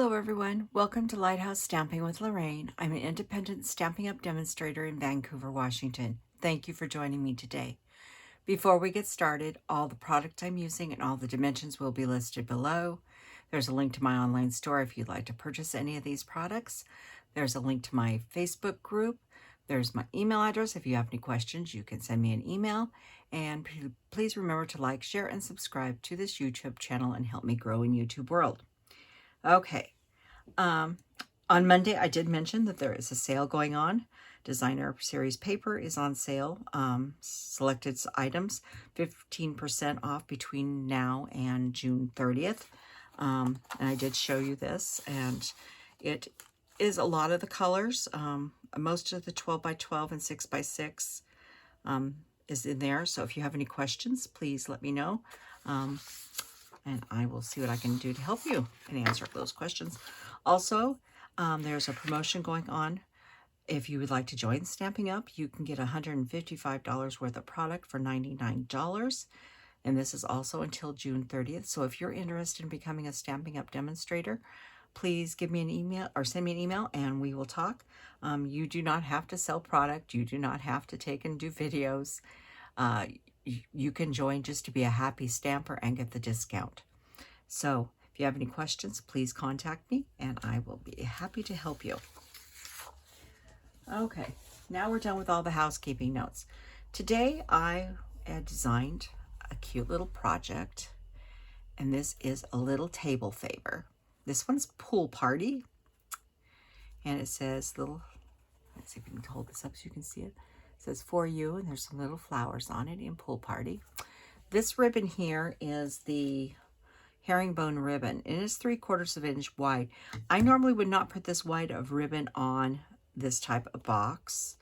Hello everyone, welcome to Lighthouse Stamping with Lorraine. I'm an independent Stampin' Up! Demonstrator in Vancouver, Washington. Thank you for joining me today. Before we get started, all the product I'm using and all the dimensions will be listed below. There's a link to my online store if you'd like to purchase any of these products. There's a link to my Facebook group. There's my email address. If you have any questions, you can send me an email. And please remember to like, share, and subscribe to this YouTube channel and help me grow in YouTube world. Okay, on Monday I did mention that there is a sale going on. Designer Series paper is on sale. Selected items, 15% off between now and June 30th. And I did show you this, and it is a lot of the colors. Most of the 12 by 12 and 6 by 6 is in there. So if you have any questions, please let me know. And I will see what I can do to help you and answer those questions. Also, there's a promotion going on. If you would like to join Stampin' Up!, you can get $155 worth of product for $99. And this is also until June 30th. So if you're interested in becoming a Stampin' Up! Demonstrator, please give me an email or send me an email and we will talk. You do not have to sell product. You do not have to take and do videos. You can join just to be a happy stamper and get the discount. So if you have any questions, please contact me and I will be happy to help you. Okay, now we're done with all the housekeeping notes. Today I had designed a cute little project, and this is a little table favor. This one's Pool Party, and it says little, let's see if we can hold this up so you can see it. It says for you, and there's some little flowers on it in Pool Party. This ribbon here is the herringbone ribbon. It is 3/4 of an inch wide. I normally would not put this wide of ribbon on this type of box.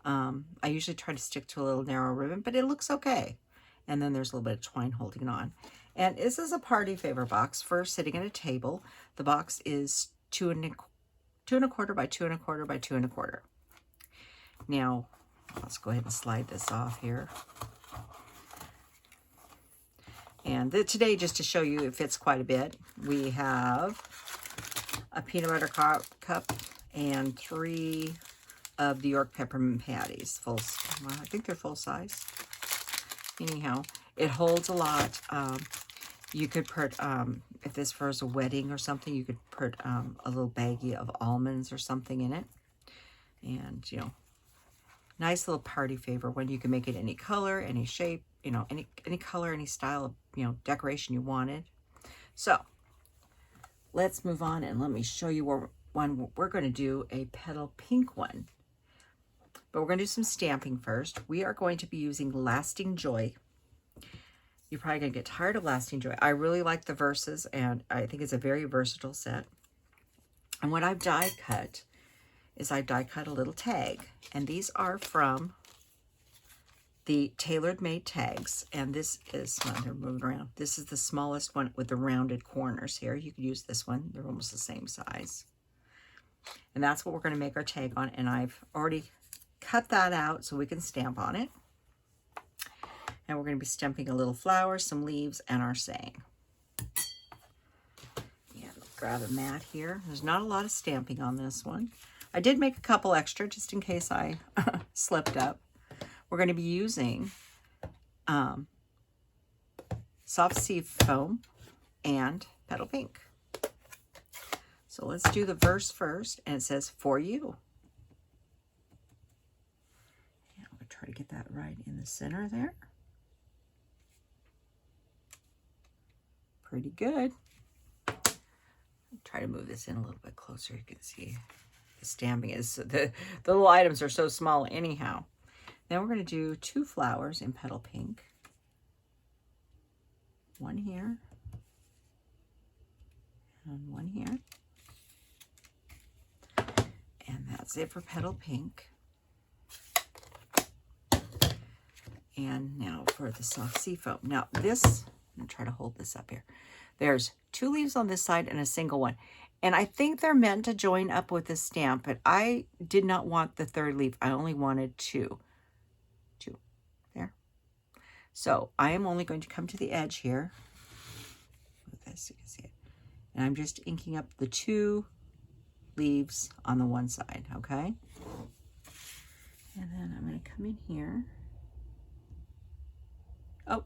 I usually try to stick to a little narrow ribbon, but it looks okay. And then there's a little bit of twine holding it on. And this is a party favor box for sitting at a table. The box is 2 1/4 by 2 1/4 by 2 1/4. Now, let's go ahead and slide this off here. And today, just to show you, it fits quite a bit. We have a peanut butter cup and 3 of the York peppermint patties. Well, I think they're full size. Anyhow, it holds a lot. You could put, if this was a wedding or something, you could put a little baggie of almonds or something in it. And, you know, nice little party favor one. You can make it any color, any shape, you know, any color, any style of, you know, decoration you wanted. So let's move on and let me show you one. We're going to do a petal pink one, but we're going to do some stamping first. We are going to be using Lasting Joy. You're probably going to get tired of Lasting Joy. I really like the verses, and I think it's a very versatile set. And what I've die cut is I die cut a little tag, and these are from the Tailored Made tags, and this is, well, they're moving around. This is the smallest one with the rounded corners here. You could use this one. They're almost the same size. And that's what we're going to make our tag on, and I've already cut that out so we can stamp on it. And we're going to be stamping a little flower, some leaves, and our saying. Yeah, grab a mat here. There's not a lot of stamping on this one. I did make a couple extra just in case I slipped up. We're going to be using soft sea foam and petal pink. So let's do the verse first, and it says for you. Yeah, I'm going to try to get that right in the center there. Pretty good. I'll try to move this in a little bit closer. You can see the stamping is, the little items are so small anyhow. Then we're going to do 2 flowers in petal pink. One here. And one here. And that's it for petal pink. And now for the soft sea foam. Now this, I'm going to try to hold this up here. There's 2 leaves on this side and a single one. And I think they're meant to join up with the stamp, but I did not want the 3rd leaf. I only wanted 2. There. So I am only going to come to the edge here with this, you can see it, And I'm just inking up the 2 leaves on the one side, okay? And then I'm going to come in here. Oh,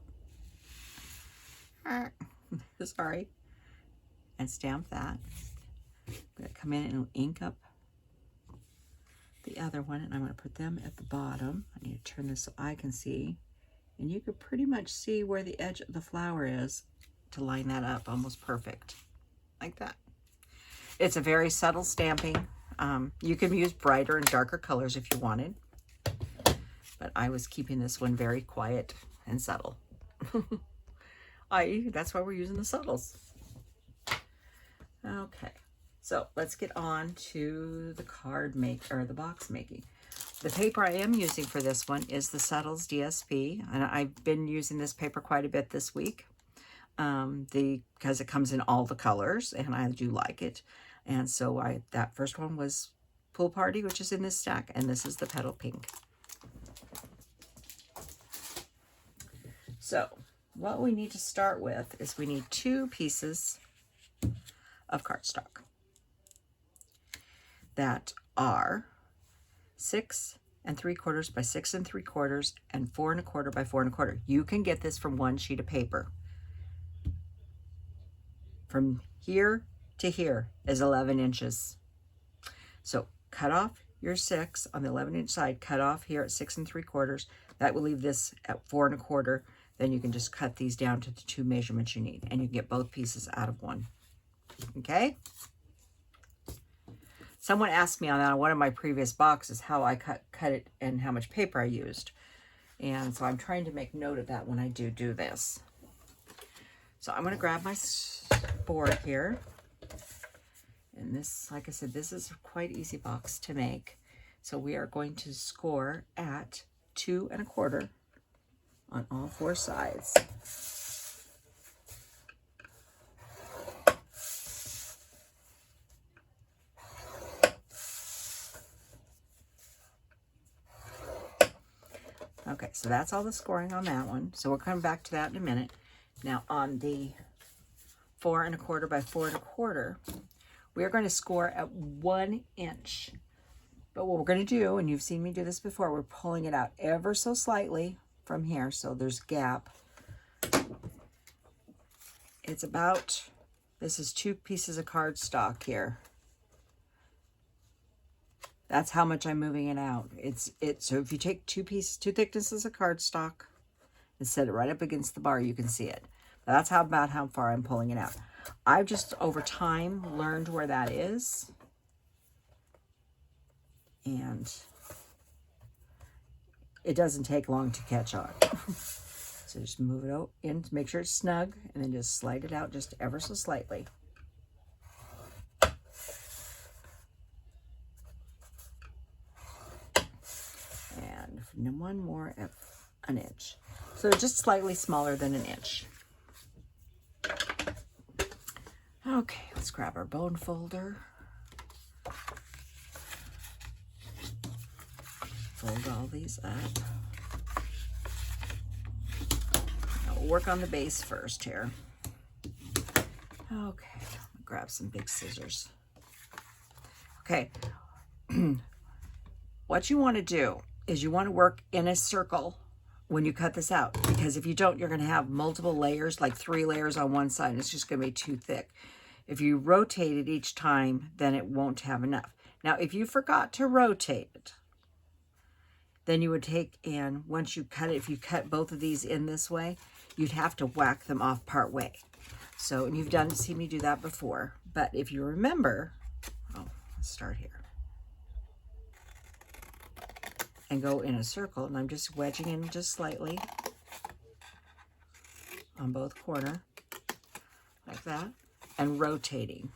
sorry. And stamp that. I'm going to come in and ink up the other one, and I'm going to put them at the bottom. I need to turn this so I can see. And you can pretty much see where the edge of the flower is to line that up almost perfect, like that. It's a very subtle stamping. You can use brighter and darker colors if you wanted, but I was keeping this one very quiet and subtle. That's why we're using the subtles. Okay, so let's get on to the card or the box making. The paper I am using for this one is the Subtles DSP, and I've been using this paper quite a bit this week because it comes in all the colors, and I do like it. And so that first one was Pool Party, which is in this stack, and this is the Petal Pink. So what we need to start with is we need 2 pieces of cardstock that are 6 3/4 by 6 3/4 and 4 1/4 by 4 1/4. You can get this from one sheet of paper. From here to here is 11 inches. So cut off your 6 on the 11-inch side, cut off here at 6 3/4. That will leave this at 4 1/4. Then you can just cut these down to the 2 measurements you need, and you can get both pieces out of one. Okay? Someone asked me on one of my previous boxes how I cut it and how much paper I used. And so I'm trying to make note of that when I do this. So I'm going to grab my board here. And this, like I said, this is a quite easy box to make. So we are going to score at 2 1/4 on all 4 sides. Okay, so that's all the scoring on that one. So we'll come back to that in a minute. Now on the 4 1/4 by 4 1/4, we're going to score at 1 inch. But what we're going to do, and you've seen me do this before, we're pulling it out ever so slightly from here, so there's gap. It's about, this is 2 pieces of cardstock here. That's how much I'm moving it out. So if you take 2 thicknesses of cardstock and set it right up against the bar, you can see it. That's about how far I'm pulling it out. I've just over time learned where that is. And it doesn't take long to catch on. So just move it in to make sure it's snug, and then just slide it out just ever so slightly. And one more at 1 inch. So they're just slightly smaller than 1 inch. Okay, let's grab our bone folder. Fold all these up. Now we'll work on the base first here. Okay, grab some big scissors. Okay, what you want to do is you want to work in a circle when you cut this out, because if you don't, you're going to have multiple layers, like 3 layers on one side, and it's just going to be too thick. If you rotate it each time, then it won't have enough. Now, if you forgot to rotate it, then you would take and once you cut it, if you cut both of these in this way, you'd have to whack them off part way. So, and you've seen me do that before, but if you remember, let's start here. And go in a circle, and I'm just wedging in just slightly on both corners, like that, and rotating.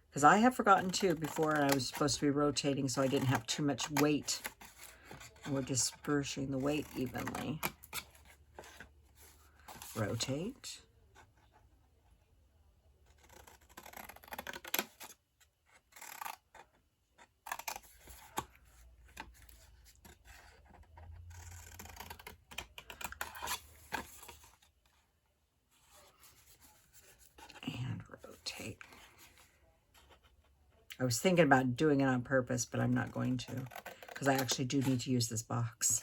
Because I have forgotten too before, and I was supposed to be rotating so I didn't have too much weight. And we're dispersing the weight evenly. Rotate. Okay. I was thinking about doing it on purpose, but I'm not going to, because I actually do need to use this box.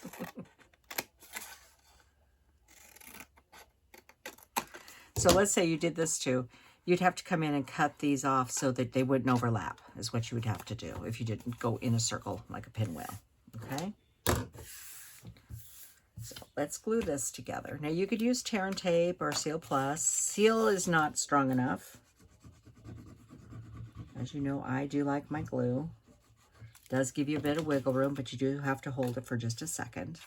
So let's say you did this too. You'd have to come in and cut these off so that they wouldn't overlap, is what you would have to do if you didn't go in a circle like a pinwheel, okay? So let's glue this together. Now you could use tear and tape or Seal Plus. Seal is not strong enough. As you know, I do like my glue. It does give you a bit of wiggle room, but you do have to hold it for just a second.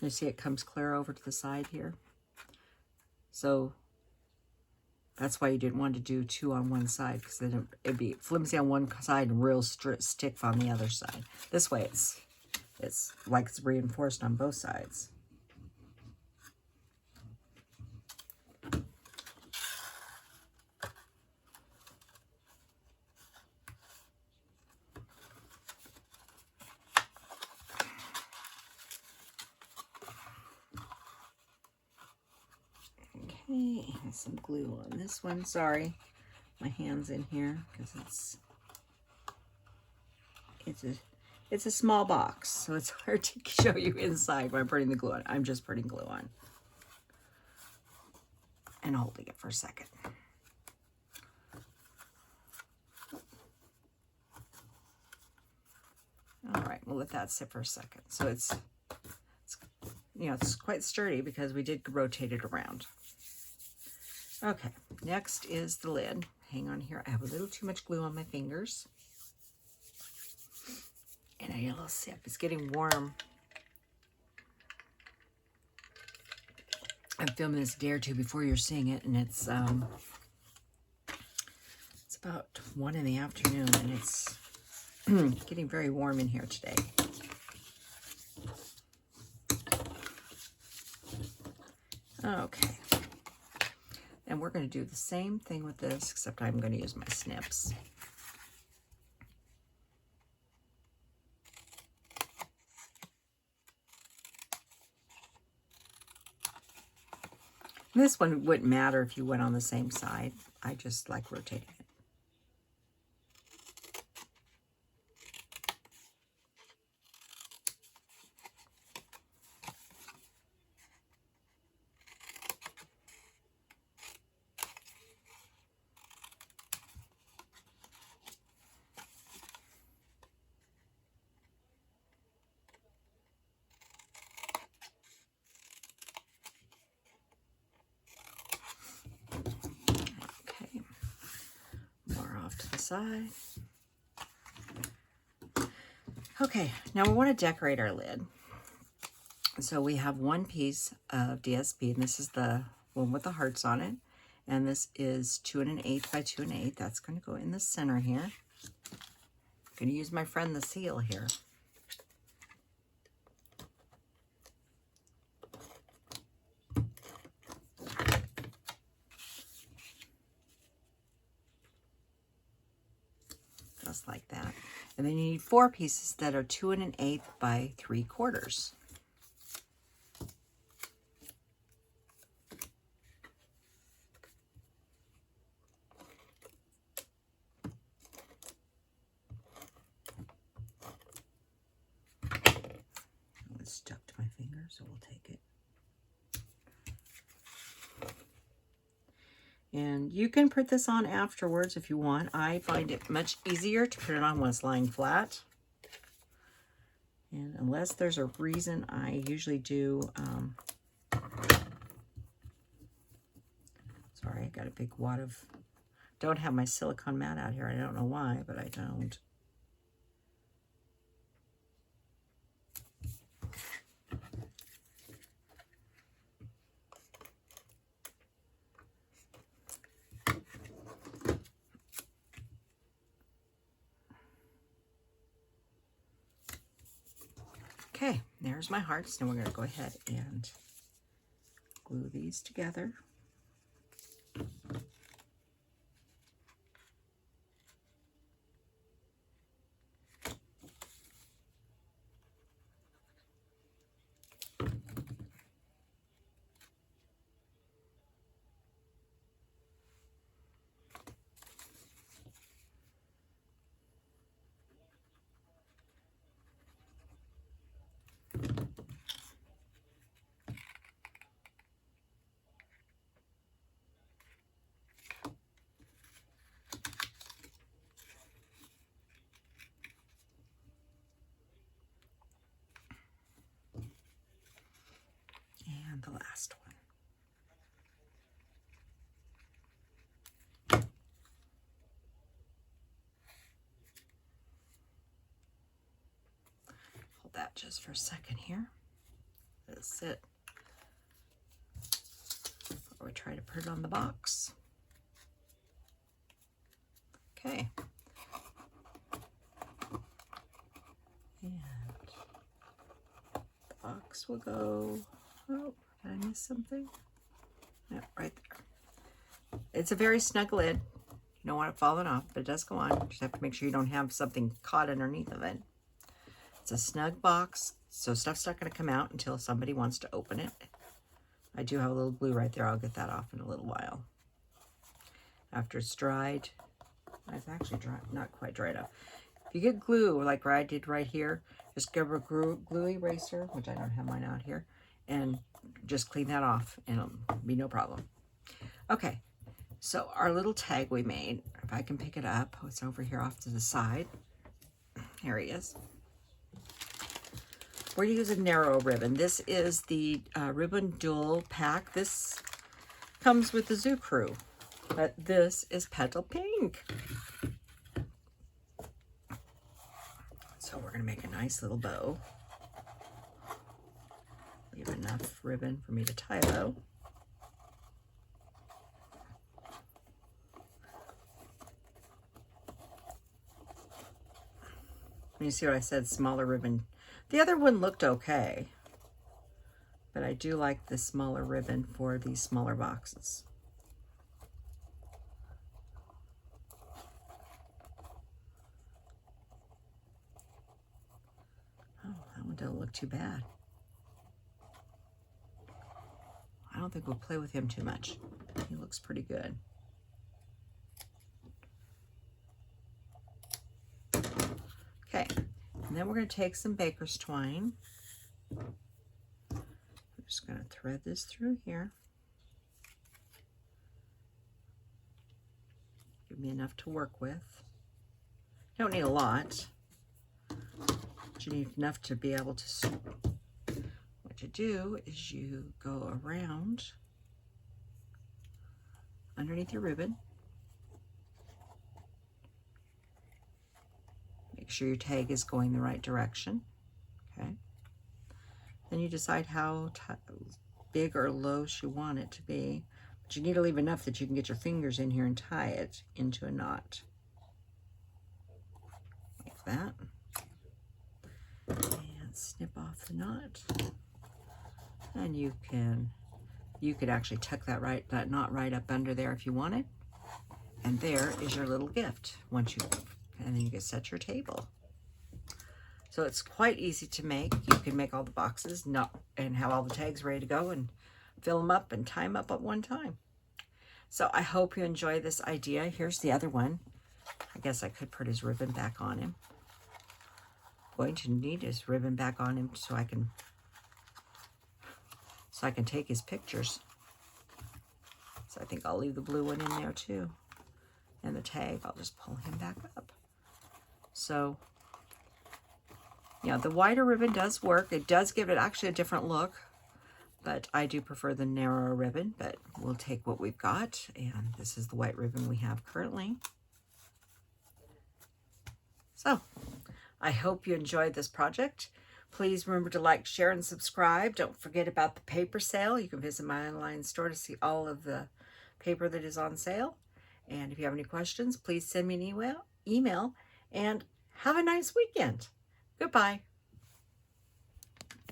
You see it comes clear over to the side here. So that's why you didn't want to do two on one side, because then it'd be flimsy on one side and real stiff on the other side. This way it's like it's reinforced on both sides. Okay, and some glue on this one. Sorry, my hand's in here because it's a small box, so it's hard to show you inside when I'm putting the glue on. I'm just putting glue on and holding it for a second. All right, we'll let that sit for a second. So it's you know, it's quite sturdy because we did rotate it around. Okay, next is the lid. Hang on here. I have a little too much glue on my fingers. And I need a little sip. It's getting warm. I'm filming this a day or two before you're seeing it, and it's about 1 in the afternoon, and it's getting very warm in here today. Okay. And we're going to do the same thing with this, except I'm going to use my snips. This one wouldn't matter if you went on the same side. I just like rotating it. Side. Okay, now we want to decorate our lid. So we have one piece of DSP, and this is the one with the hearts on it. And this is 2 1/8 by 2 1/8. That's going to go in the center here. I'm going to use my friend the seal here. Just like that. And then you need 4 pieces that are 2 1/8 by 3/4. It's stuck to my finger, so we'll take it. And you can put this on afterwards if you want. I find it much easier to put it on when it's lying flat. And unless there's a reason, I usually do... sorry, I got a big wad of... Don't have my silicone mat out here. I don't know why, but I don't. Okay, there's my hearts. Now we're going to go ahead and glue these together. And the last one. Hold that just for a second here. Let it sit. Before we try to put it on the box. Okay. And the box will go, oh, did I miss something? No, right there. It's a very snug lid. You don't want it falling off, but it does go on. Just have to make sure you don't have something caught underneath of it. It's a snug box, so stuff's not going to come out until somebody wants to open it. I do have a little glue right there. I'll get that off in a little while. After it's dried, it's actually dry, not quite dried up. If you get glue, like I did right here, just grab a glue eraser, which I don't have mine out here, and just clean that off, and it'll be no problem. Okay, so our little tag we made, if I can pick it up, it's over here off to the side. Here he is. We're using narrow ribbon. This is the ribbon dual pack. This comes with the Zoo Crew, but this is Petal Pink. So we're going to make a nice little bow. Leave enough ribbon for me to tie a bow. You see what I said, smaller ribbon. The other one looked okay, but I do like the smaller ribbon for these smaller boxes. Oh, that one doesn't look too bad. I don't think we'll play with him too much. He looks pretty good. Okay, and then we're going to take some baker's twine. I'm just going to thread this through here. Give me enough to work with. You don't need a lot, but you need enough to be able to. What you do is you go around underneath your ribbon. Make sure your tag is going the right direction. Okay. Then you decide how big or low you want it to be. But you need to leave enough that you can get your fingers in here and tie it into a knot. Like that. And snip off the knot. And you could actually tuck that knot right up under there if you wanted. And there is your little gift. And then you can set your table. So it's quite easy to make. You can make all the boxes and have all the tags ready to go and fill them up and tie them up at one time. So I hope you enjoy this idea. Here's the other one. I guess I could put his ribbon back on him. Going to need his ribbon back on him so I can take his pictures. So I think I'll leave the blue one in there too. And the tag, I'll just pull him back up. So, yeah, the wider ribbon does work. It does give it actually a different look, but I do prefer the narrower ribbon, but we'll take what we've got. And this is the white ribbon we have currently. So, I hope you enjoyed this project. Please remember to like, share, and subscribe. Don't forget about the paper sale. You can visit my online store to see all of the paper that is on sale. And if you have any questions, please send me an email, and have a nice weekend. Goodbye.